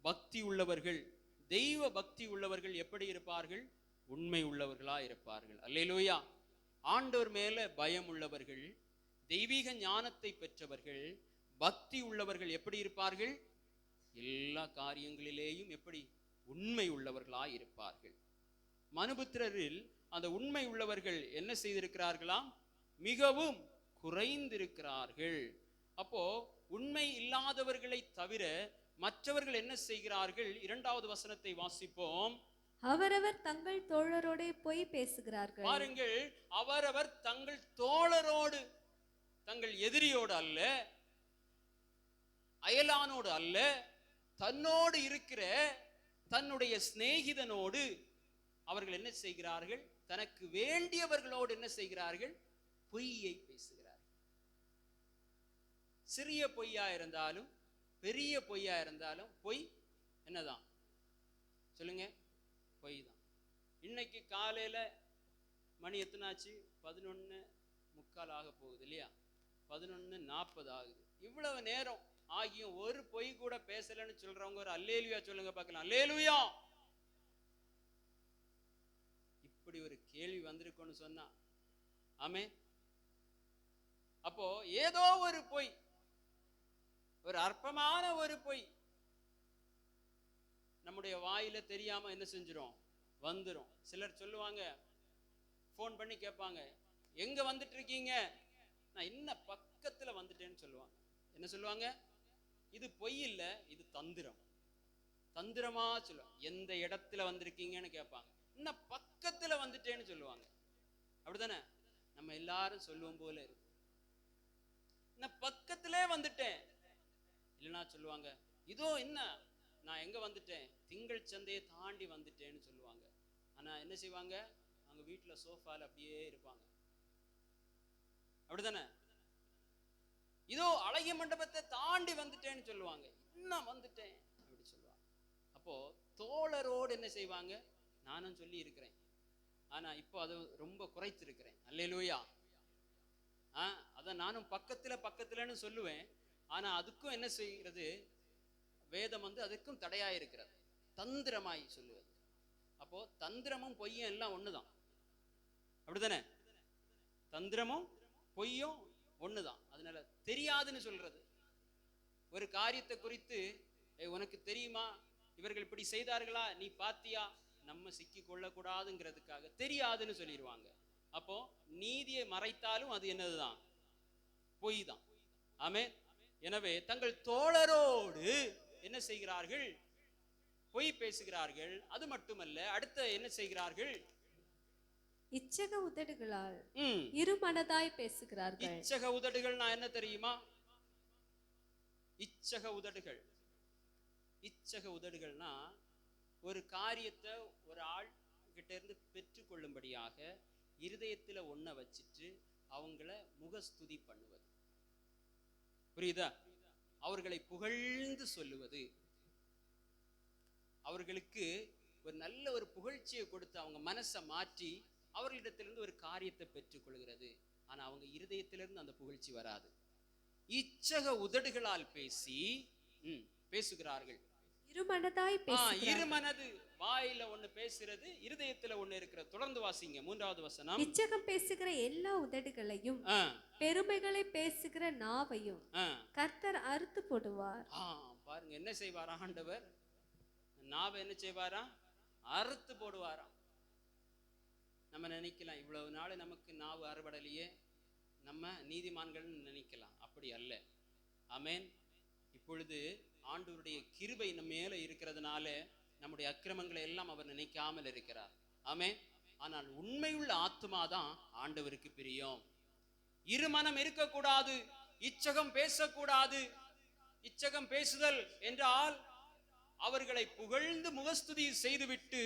பக்தி உள்ளவர்கள், தெய்வ பக்தி உள்ளவர்கள் எப்படி இருப்பார்கள்? உண்மை உள்ளவர்களா இருப்பார்கள். அல்லேலூயா. ஆண்டவர் மேல பயம் உள்ளவர்கள், தெய்வீக ஞானத்தை பெற்றவர்கள், பக்தி உள்ளவர்கள் எப்படி இருப்பார்கள்? எல்லா காரியங்களிலேயும் எப்படி? உண்மை உள்ளவர்களாய் இருப்பார்கள். மனுபுத்திரரில் அந்த உண்மை உள்ளவர்கள் என்ன செய்திருக்கிறார்களாம்? மிகவும் குறைந்திருக்கிறார்கள். அப்போ உண்மை இல்லாதவர்களை தவிர மற்றவர்கள் என்ன செய்கிறார்கள்? 2வது வசனத்தை வாசிப்போம். அவரவர் தங்கள் தோழரோட பொய் பேசுகிறார்கள். பாருங்கள், அவரவர் தங்கள் தோழரோடு, தங்கள் எதிரியோடு அல்ல, அயலானோடு அல்ல, தன்னோடு இருக்கிற தன்னுடைய சிநேகிதனோடு அவர்கள் என்ன செய்கிறார்கள்? தனக்கு வேண்டியவர்களோடு என்ன செய்கிறார்கள்? பொய்யை பேசுகிறார்கள். சிறிய பொய்யா இருந்தாலும் பெரிய பொய்யா இருந்தாலும் பொய் என்னதான்? சொல்லுங்க, பொய் தான். இன்னைக்கு காலையில மணி எத்தனாச்சு? 11:45 ஆக போகுது இல்லையா? 11:40 ஆகுது. இவ்வளவு நேரம் ஆகியும் ஒரு பொய் கூட பேசலன்னு சொல்றவங்க ஒரு அல்லேலுயா சொல்லுங்க பார்க்கலாம். அல்லேலுயா. இப்படி ஒரு கேள்வி வந்திருக்குன்னு சொன்னா ஆமே. அப்போ ஏதோ ஒரு பொய், ஒரு அற்பமான ஒரு பொய் நம்முடைய வாயில தெரியாம என்ன செஞ்சிரும்? வந்துரும். சிலர் சொல்லுவாங்க, போன் பண்ணி கேட்பாங்க, எங்க வந்துட்டு இருக்கீங்க? நான் இன்ன பக்கத்துல வந்துட்டேன்னு சொல்லுவாங்க. என்ன சொல்லுவாங்க? இது பொய் இல்ல, இது தந்திரம். தந்திரமா சொல்லுவாங்க. எந்த இடத்துல வந்திருக்கீங்கன்னு கேட்பாங்க. இன்னும் பக்கத்துல வந்துட்டேன்னு சொல்லுவாங்க. அப்படித்தானே நம்ம எல்லாரும் சொல்லுவோம் போல இருக்கு. நான் பக்கத்திலே வந்துட்டேன். இல்லைன்னா சொல்லுவாங்க, இதோ என்ன நான் எங்க வந்துட்டேன்? திங்கள் சந்தையை தாண்டி வந்துட்டேன்னு சொல்லுவாங்க. ஆனா என்ன செய்வாங்க? அவங்க வீட்டுல சோஃபால அப்படியே இருப்பாங்க. அப்படித்தானே? இதோ அழகிய மண்டபத்தை தாண்டி வந்துட்டேன்னு சொல்லுவாங்க. இன்னும் வந்துட்டேன் அப்படி சொல்லுவாங்க. அப்போ தோழரோடு என்ன செய்வாங்க? நானும் சொல்லி இருக்கிறேன், ஆனா இப்போ அது ரொம்ப குறைத்திருக்கிறேன். அல்லேலூயா. அத நானும் பக்கத்துலன்னு சொல்லுவேன். ஆனா அதுக்கும் என்ன செய்கிறது? வேதம் அதுக்கும் தடையா இருக்கிறது. தந்திரமாய் சொல்லுவது. அப்போ தந்திரமும் பொய்யும் எல்லாம் ஒண்ணுதான். அப்படித்தானே? தந்திரமும் பொய்யும் ஒண்ணுதான். அதனால தெரியாதுன்னு சொல்றது. ஒரு காரியத்தை குறித்து உனக்கு தெரியுமா, இவர்கள் இப்படி செய்தார்களா, நீ பாத்தியா, நம்ம சிக்கி கொள்ளக்கூடாதுங்கிறதுக்காக தெரியாதுன்னு சொல்லிடுவாங்க. அப்போ நீதியை மறைத்தாலும் அது என்னதுதான்? பொய் தான். ஆமென். எனவே தங்கள் தோழரோடு என்ன செய்கிறார்கள்? பொய் பேசுகிறார்கள். அது மட்டுமல்ல, அடுத்த என்ன செய்கிறார்கள்? இச்சக உதடுகளால் இருமனதாய் பேசுகிறார்கள். இச்சக உதடுகள் நான் என்ன தெரியுமா? இச்சக உதடுகள், இச்சக உதடுகள்னா ஒரு காரியத்தை ஒரு ஆள் கிட்ட இருந்து பெற்றுக்கொள்ளும்படியாக இருதயத்துல ஒன்ன வச்சிட்டு அவங்கள முகஸ்துதி பண்ணுவது. புரியுதா? அவர்களை புகழ்ந்து சொல்லுவது, அவர்களுக்கு ஒரு நல்ல ஒரு புகழ்ச்சியை கொடுத்து அவங்க மனசை மாற்றி அவர்களிடத்திலிருந்து ஒரு காரியத்தை பெற்றுக்கொள்கிறது. ஆனா அவங்க இருதயத்திலிருந்து அந்த புகழ்ச்சி வராது. இச்சக உதடுகளால் பேசி பேசுகிறார்கள். இருமனதாய் பேசுகிறார்கள். இருமனது, வாயில ஒண்ணு பேசுறது, இருதயத்துல ஒண்ணு இருக்கிற. தொடர்ந்து வாசிங்க 3வது வசனம். இச்சகம் பேசுகிற எல்லா உதடுகளையும் பெருமைகளை பேசுகிற நாவையும் கர்த்தர் அறுத்து போடுவார். பாருங்க என்ன செய்வாரா ஆண்டவர்? நாவை என்ன செய்வாரா? அறுத்து போடுவாராம். நம்ம நினைக்கலாம், இவ்வளவு நாள் நமக்கு நாவு அறுபடலையே, நம்ம நீதிமான்கள் நினைக்கலாம். அப்படி அல்ல. ஆமென். இப்பொழுது ஆண்டவருடைய கிருபை நம்ம மேல இருக்கிறதுனால நம்முடைய அக்கிரமங்களை எல்லாம் அவர் நினைக்காமல் இருக்கிறார். ஆமென். ஆனால் உண்மையுள்ள ஆத்மாதான் ஆண்டவருக்கு பிரியம். இருமனம் இருக்கக்கூடாது, இச்சகம் பேசக்கூடாது. இச்சகம் பேசுதல் என்றால் அவர்களை புகழ்ந்து முகஸ்துதி செய்துவிட்டு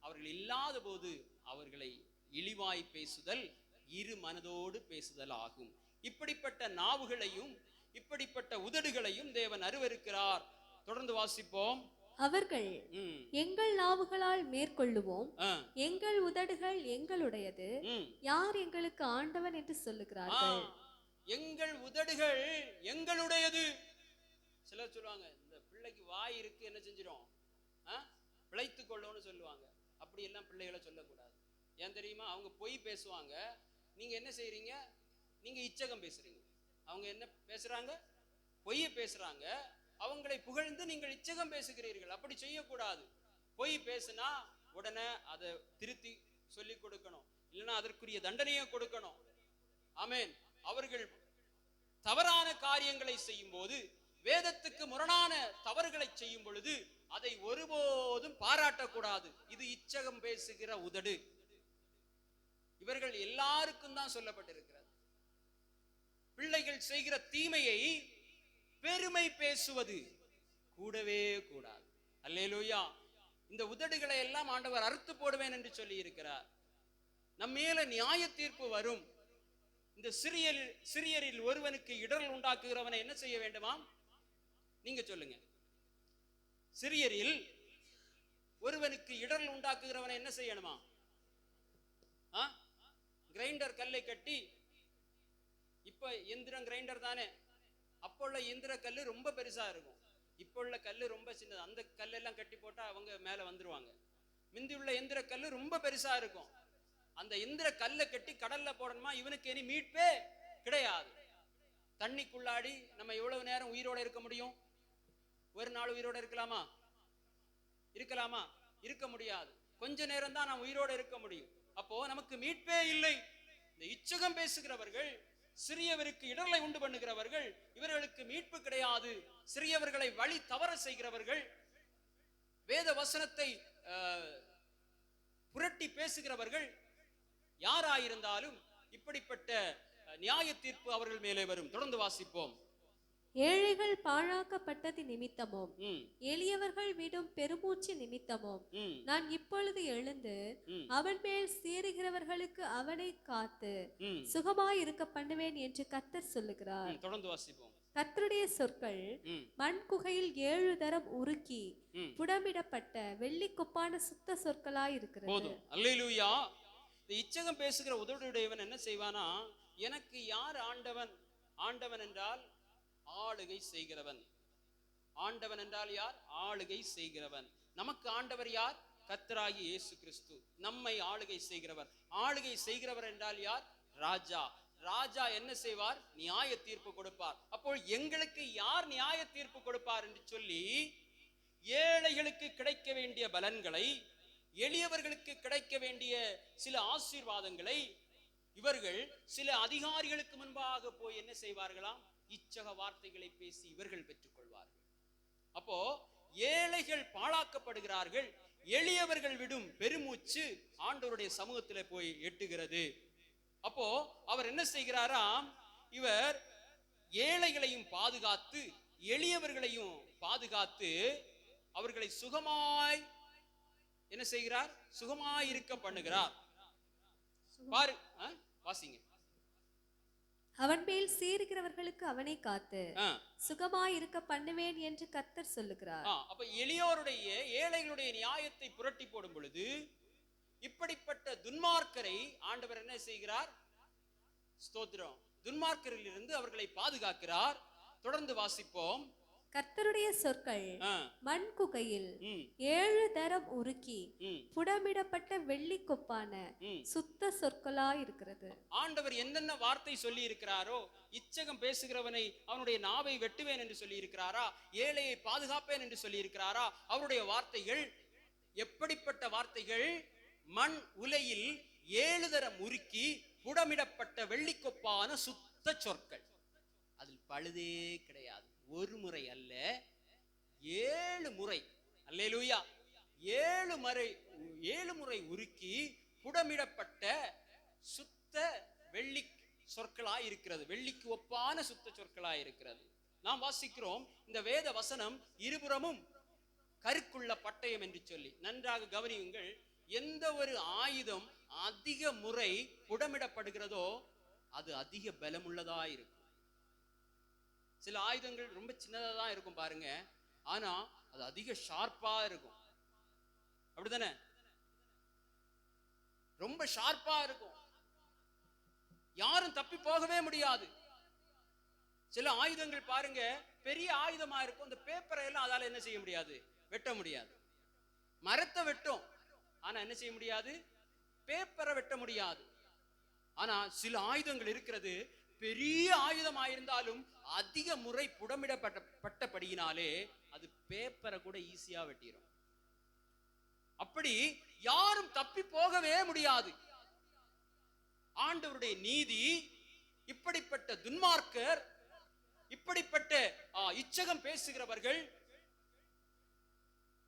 அவர்கள் இல்லாத போது அவர்களை இழிவாய் பேசுதல் இரு மனதோடு பேசுதல் ஆகும். இப்படிப்பட்ட நாவுகளையும் இப்படிப்பட்ட உதடுகளையும் தேவன் அருவருக்கிறார். தொடர்ந்து வாசிப்போம். அவர்கள் எங்கள் நாவுகளால் மேற்கொள்ளுவோம், எங்கள் உதடுகள் எங்களுடையது, யார் எங்களுக்கு ஆண்டவன் என்று சொல்லுகிறார்கள். எங்கள் உதடுகள் எங்களுடையது. சிலர் சொல்லுவாங்க, இந்த பிள்ளை பிள்ளைக்கு வாய் இருக்கு என்ன செஞ்சிடும், பிழைத்து கொள்ளும்னு சொல்லுவாங்க. அப்படி எல்லாம் பிள்ளைகளை சொல்லக்கூடாது. ஏன் தெரியுமா? அவங்க பொய் பேசுவாங்க, நீங்க என்ன செய்றீங்க, நீங்க இச்சகம் பேசுறீங்க. அவங்க என்ன பேசுறாங்க, பொய்யை பேசுறாங்க, அவங்களை புகழ்ந்து நீங்கள் இச்சகம் பேசுகிறீர்கள். அப்படி செய்யக்கூடாது. பொய் பேசுனா உடனே அதை திருத்தி சொல்லி கொடுக்கணும், இல்லைன்னா அதற்குரிய தண்டனையை கொடுக்கணும். ஆமென். அவர்கள் தவறான காரியங்களை செய்யும் போது, வேதத்துக்கு முரணான தவறுகளை செய்யும் பொழுது அதை ஒருபோதும் பாராட்டக்கூடாது. இது இச்சகம் பேசுகிற உதடு. இவர்கள் எல்லாருக்கும் தான் சொல்லப்பட்டிருக்கிறது. பிள்ளைகள் செய்கிற தீமையை பெருமை பேசுவது கூடவே கூடாது. அல்லேலூயா. இந்த உதடுகளை எல்லாம் ஆண்டவர் அறுத்து போடுவேன் என்று சொல்லி இருக்கிறார். நம்மேல நியாய தீர்ப்பு வரும். இந்த சிறியரில் ஒருவனுக்கு இடரல் உண்டாக்குகிறவனை என்ன செய்ய வேண்டுமா? நீங்க சொல்லுங்க. சிறியரில் ஒருவனுக்கு இடரல் உண்டாக்குகிறவனை என்ன செய்யணுமா? கிரைண்டர் கல்லை கட்டி, இப்ப எந்திரம் கிரைண்டர் தானே, அப்போ உள்ள எந்திர கல்லு ரொம்ப பெருசா இருக்கும், இப்போ உள்ள கல்லு ரொம்ப சின்னது. அந்த கல்லெல்லாம் கட்டி போட்டா அவங்க மேல வந்துருவாங்க. முந்தி உள்ள எந்திர கல்லு ரொம்ப பெருசா இருக்கும். அந்த எந்திர கல்லை கட்டி கடல்ல போடணுமா? இவனுக்கு இனி மீட்பே கிடையாது. தண்ணிக்குள்ளாடி நம்ம எவ்வளவு நேரம் உயிரோட இருக்க முடியும்? ஒரு நாள் உயிரோட இருக்கலாமா? இருக்க முடியாது. கொஞ்ச நேரம் தான் நாம் உயிரோட இருக்க முடியும். அப்போ நமக்கு மீட்பே இல்லை. இந்த இச்சகம் பேசுகிறவர்கள், சிறியவருக்கு இடர்லை உண்டு பண்ணுகிறவர்கள், இவர்களுக்கு மீட்பு கிடையாது. சிறியவர்களை வழி தவற செய்கிறவர்கள், வேத வசனத்தை புரட்டி பேசுகிறவர்கள் யாராயிருந்தாலும் இப்படிப்பட்ட நியாய தீர்ப்பு அவர்கள் மேலே வரும். தொடர்ந்து வாசிப்போம். ஏழைகள் பாழாக்கப்பட்டது நிமித்தமும் எளியவர்கள் விடும் பெருமூச்சு நிமித்தமும் நான் இப்பொழுது எழுந்து அவன் மேல் சேருகிறவர்களுக்கு அவனை காத்து சுகமாய் இருக்க பண்ணுவேன் என்று கர்த்தர் சொல்லுகிறார். தொடர்ந்து வாசிப்போம். கர்த்தருடைய சொற்கள் மண் குகையில் 7 தரம் உருக்கி புடமிடப்பட்ட வெள்ளி கொப்பான சுத்த சொற்களாய் இருக்கிறது. அல்லேலூயா. இந்த இச்சகம் பேசுகிற உதடுடையவன் என்ன செய்வானா? எனக்கு யார் ஆண்டவன்? ஆண்டவன் என்றால் ஆளுகை செய்கிறவன். ஆண்டவன் என்றால் யார்? ஆளுகை செய்கிறவன். நமக்கு ஆண்டவர் யார்? கர்த்தராகிய இயேசு கிறிஸ்து நம்மை ஆளுகை செய்கிறவர். ஆளுகை செய்கிறவர் என்றால் யார்? ராஜா. ராஜா என்ன செய்வார்? நியாய தீர்ப்பு கொடுப்பார். அப்போ எங்களுக்கு யார் நியாய தீர்ப்பு கொடுப்பார் என்று சொல்லி, ஏழைகளுக்கு கிடைக்க வேண்டிய பலன்களை, எளியவர்களுக்கு கிடைக்க வேண்டிய சில ஆசீர்வாதங்களை இவர்கள் சில அதிகாரிகளுக்கு முன்பாக போய் என்ன செய்வார்களாம்? இச்சக வார்த்தைகளை பேசி இவர்கள் பெற்றுக் கொள்வார்கள். அப்போ ஏழைகள் பாழாக்கப்படுகிறார்கள், எளியவர்கள் விடும் பெருமூச்சு ஆண்டவருடைய சமூகத்தில் போய் எட்டுகிறது. அப்போ அவர் என்ன செய்கிறாராம்? இவர் ஏழைகளையும் பாதுகாத்து எளியவர்களையும் பாதுகாத்து அவர்களை சுகமாய் என்ன செய்கிறார்? சுகமாய் இருக்க பண்ணுகிறார். பாரு, வாசிங்க. அவன் மேல் சேருகிறவர்களுக்கு அவனை காத்து சுகமாய் இருக்க பண்ணுவேன் என்று கர்த்தர் சொல்லுகிறார். அப்ப எளியோருடைய, ஏழைகளுடைய நியாயத்தை புரட்டி போடும் பொழுது இப்படிப்பட்ட துன்மார்க்கரை ஆண்டவர் என்ன செய்கிறார்? ஸ்தோத்திரம். துன்மார்க்கரில் இருந்து அவர்களை பாதுகாக்கிறார். தொடர்ந்து வாசிப்போம். கர்த்தருடைய சொற்கள் மண் குகையில் 7 தரம் உருக்கி புடமிடப்பட்ட வெள்ளி கொப்பான சுத்த சொற்களாய் இருக்கிறது. ஆண்டவர் என்னென்ன வார்த்தை சொல்லி இருக்கிறாரோ, இச்சகம் பேசுகிறவனை அவனுடைய நாவை வெட்டுவேன் என்று சொல்லி இருக்கிறாரா, ஏழையை பாதுகாப்பேன் என்று சொல்லி இருக்கிறாரா, அவருடைய வார்த்தைகள் எப்படிப்பட்ட வார்த்தைகள்? மண் உலையில் 7 தரம் உருக்கி புடமிடப்பட்ட வெள்ளிக்கொப்பான சுத்த சொற்கள். அதில் பழுதே கிடையாது. ஒரு முறை அல்ல, 7 முறை. அல்லேலூயா. 7 முறை உருக்கி புடமிடப்பட்ட சுத்த வெள்ளி சொற்களாய் இருக்கிறது. வெள்ளிக்கு ஒப்பான சுத்த சொற்களாய் இருக்கிறது. நாம் வாசிக்கிறோம், இந்த வேத வசனம் இருபுறமும் கருக்குள்ள பட்டயம் என்று சொல்லி. நன்றாக கவனியுங்கள். எந்த ஒரு ஆயுதம் அதிக முறை புடமிடப்படுகிறதோ அது அதிக பலமுள்ளதா இருக்கும். சில ஆயுதங்கள் ரொம்ப சின்னதா தான் இருக்கும் பாருங்க, ஆனா அது அதிக ஷார்ப்பா இருக்கும். அப்படித்தானே? ரொம்ப ஷார்ப்பா இருக்கும், யாரும் தப்பி போகவே முடியாது. சில ஆயுதங்கள் பாருங்க பெரிய ஆயுதமா இருக்கும். அந்த பேப்பரை எல்லாம் அதால என்ன செய்ய முடியாது, வெட்ட முடியாது. மரத்தை வெட்டும், ஆனா என்ன செய்ய முடியாது, பேப்பரை வெட்ட முடியாது. ஆனா சில ஆயுதங்கள் இருக்கிறது, பெரிய ஆயுதமாயிருந்தாலும் அதிக முறை புடமிடப்பட்டபடியினாலே அது பேப்பரை கூட ஈஸியா வெட்டிடும். அப்படி யாரும் தப்பி போகவே முடியாது. ஆண்டவருடைய நீதி இப்படிப்பட்ட துன்மார்க்கர், இப்படிப்பட்ட இச்சகம் பேசுகிறவர்கள்,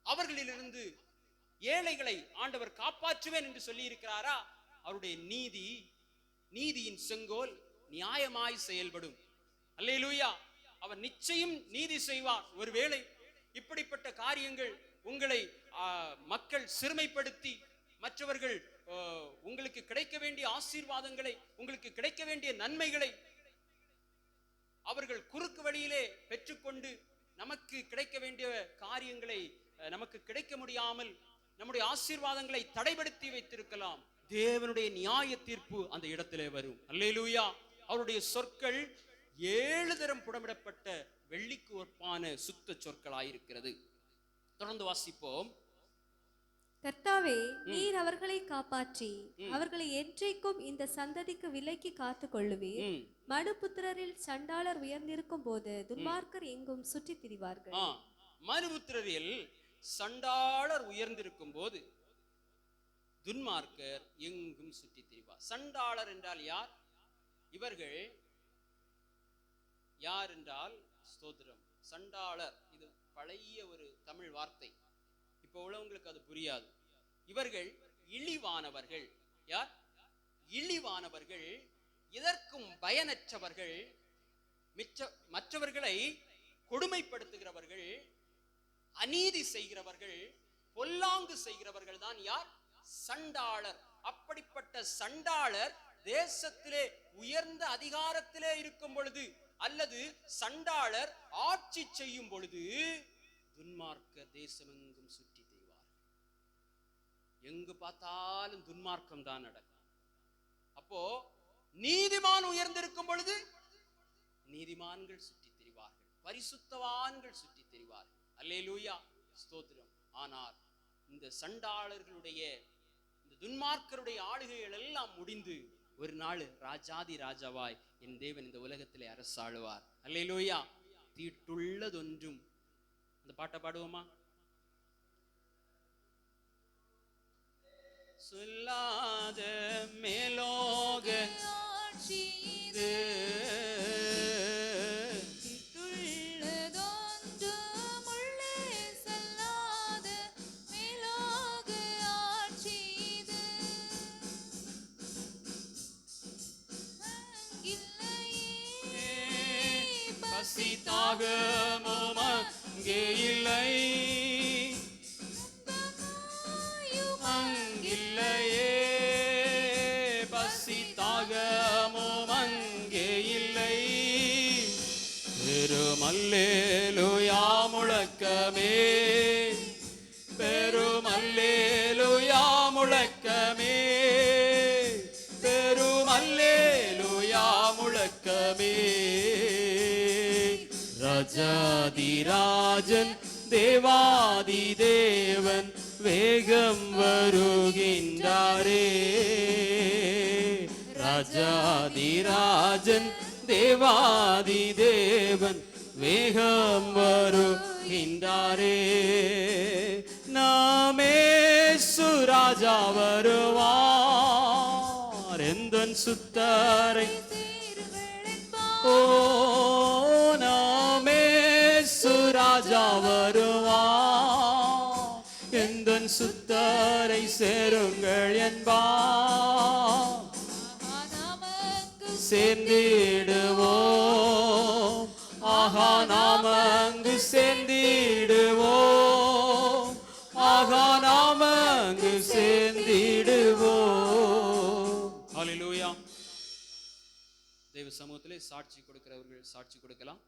அவர்களிலிருந்து ஏழைகளை ஆண்டவர் காப்பாற்றுவேன் என்று சொல்லி இருக்கிறாரா? அவருடைய நீதி, நீதியின் செங்கோல் நியாயமாய் செயல்படும். அல்லேலூயா. அவர் நிச்சயம் நீதி செய்வார். ஒருவேளை இப்படிப்பட்ட காரியங்கள் உங்களை மக்கள் சிறுமைப்படுத்தி, மற்றவர்கள் உங்களுக்கு கிடைக்க வேண்டிய ஆசீர்வாதங்களை, உங்களுக்கு கிடைக்க வேண்டிய நன்மைகளை அவர்கள் குறுக்கு வழியிலே பெற்றுக்கொண்டு நமக்கு கிடைக்க வேண்டிய காரியங்களை நமக்கு கிடைக்க முடியாமல் நம்முடைய ஆசீர்வாதங்களை தடைபடுத்தி வைத்திருக்கலாம். தேவனுடைய நியாய தீர்ப்பு அந்த இடத்திலே வரும். அல்லேலூயா. அவருடைய சொற்கள் 7 தரம் புடமிடப்பட்ட வெள்ளிக்கு ஒப்பான சுத்த சொற்களாயிருக்கிறது. தொடர்ந்து வாசிப்போம். கர்த்தாவே, நீர் அவர்களை காப்பாற்றி அவர்களை என்றைக்கும் இந்த சந்ததிக்கு விலக்கி காத்து கொள்ளுவீர். மனுபுத்திரரில் சண்டாளர் உயர்ந்திருக்கும் போது துன்மார்க்கர் எங்கும் சுற்றி திரிவார்கள். மனுபுத்திரரில் சண்டாளர் உயர்ந்திருக்கும் போது துன்மார்க்கர் எங்கும் சுற்றி திரிவார். சண்டாளர் என்றால் யார்? இவர்கள் யார் என்றால், ஸ்தோத்திரம், சண்டாளர் இது பழைய ஒரு தமிழ் வார்த்தை. இப்போ உள்ளவங்களுக்கு அது புரியாது. இவர்கள் இழிவானவர்கள். யார்? இழிவானவர்கள், இதற்கும் பயனற்றவர்கள், மற்றவர்களை கொடுமைப்படுத்துகிறவர்கள், அநீதி செய்கிறவர்கள், பொல்லாங்கு செய்கிறவர்கள் தான் யார்? சண்டாளர். அப்படிப்பட்ட சண்டாளர் தேசத்திலே உயர்ந்த அதிகாரத்திலே இருக்கும் பொழுது, அல்லது சண்டாளர் ஆட்சி செய்யும் பொழுது, துன்மார்க்க தேசமெங்கும் சுற்றி திரிவார். எங்கு பார்த்தாலும் துன்மார்க்கம் தான் நடக்கும். அப்போ நீதிமான் உயர்ந்திருக்கும் பொழுது நீதிமான்கள் சுற்றி திரிவார்கள், பரிசுத்தவான்கள் சுற்றி திரிவார்கள். அல்லேலூயா, ஸ்தோத்திரம். ஆனால் இந்த சண்டாளர்களுடைய, இந்த துன்மார்க்கருடைய ஆளுகைகள் எல்லாம் முடிந்து ஒரு நாள் ராஜாதி ராஜாவாய் என் தேவன் இந்த உலகத்திலே அரசாளுவார். அல்லேலூயா. தீட்டுள்ளதொன்றும், இந்த பாட்டை பாடுவோமா? சொல்லாத மேலோக தாகமும் அங்கே இல்லை, அங்கில்லையே, பசி தாகமும் அங்கே இல்லை. பெரும் அல்லேலூயா முழக்கமே, பெரும் அல்லேலூயா முழக்கமே, பெரும் அல்லேலூயா முழக்கமே. ராஜாதிராஜன் தேவாதி தேவன் வேகம் வருகின்றாரே. ராஜாதிராஜன் தேவாதி தேவன் வேகம் வருகின்றாரே. நாமே சுராஜா வருவார், எந்தன் சுத்தரை ஓ நாமே சுராஜா வருவார், எந்தன் சுத்தரை சேருங்கள் என்பார். சேர்ந்திடுவோம், ஆஹா நாம் அங்கு சேர்ந்திடுவோம், ஆஹா நாம் அங்கு சேர்ந்திடுவோம். ஹல்லேலூயா. தேவ சமூகத்திலே சாட்சி கொடுக்கிறவர்கள் சாட்சி கொடுக்கலாம்.